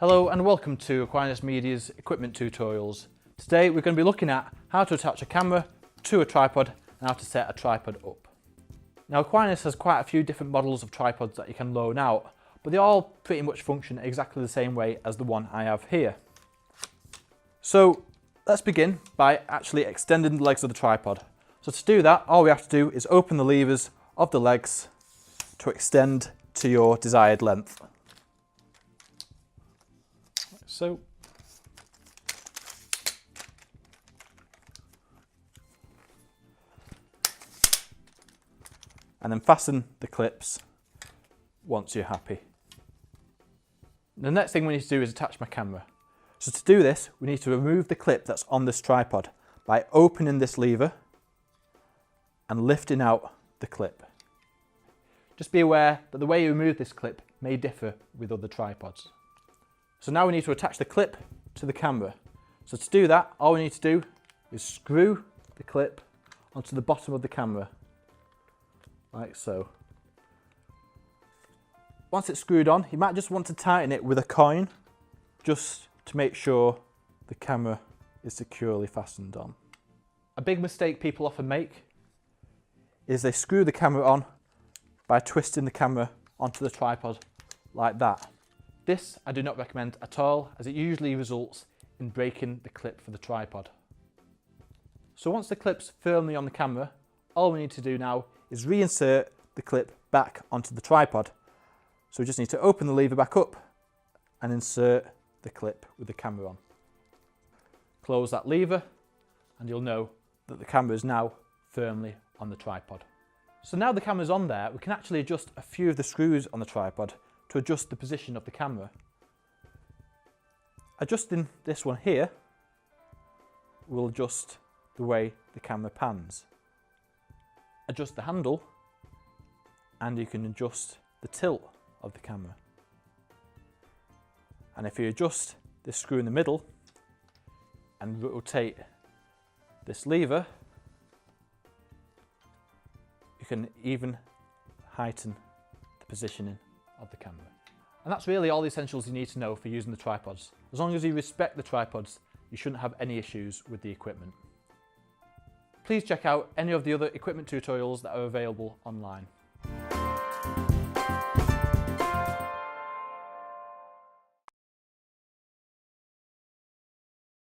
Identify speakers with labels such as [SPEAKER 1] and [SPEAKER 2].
[SPEAKER 1] Hello and welcome to Aquinas Media's equipment tutorials. Today we're going to be looking at how to attach a camera to a tripod and how to set a tripod up. Now Aquinas has quite a few different models of tripods that you can loan out, but they all pretty much function exactly the same way as the one I have here. So let's begin by actually extending the legs of the tripod. So to do that, all we have to do is open the levers of the legs to extend to your desired length. So, and then fasten the clips once you're happy. The next thing we need to do is attach my camera. So to do this, we need to remove the clip that's on this tripod by opening this lever and lifting out the clip. Just be aware that the way you remove this clip may differ with other tripods. So now we need to attach the clip to the camera. So to do that, all we need to do is screw the clip onto the bottom of the camera, like so. Once it's screwed on, you might just want to tighten it with a coin, just to make sure the camera is securely fastened on. A big mistake people often make is they screw the camera on by twisting the camera onto the tripod like that. This I do not recommend at all, as it usually results in breaking the clip for the tripod. So once the clip's firmly on the camera, all we need to do now is reinsert the clip back onto the tripod. So we just need to open the lever back up and insert the clip with the camera on. Close that lever and you'll know that the camera is now firmly on the tripod. So now the camera's on there, we can actually adjust a few of the screws on the tripod to adjust the position of the camera. Adjusting this one here will adjust the way the camera pans. Adjust the handle and you can adjust the tilt of the camera. And if you adjust this screw in the middle and rotate this lever, you can even heighten the positioning of the camera. And that's really all the essentials you need to know for using the tripods. As long as you respect the tripods, you shouldn't have any issues with the equipment. Please check out any of the other equipment tutorials that are available online.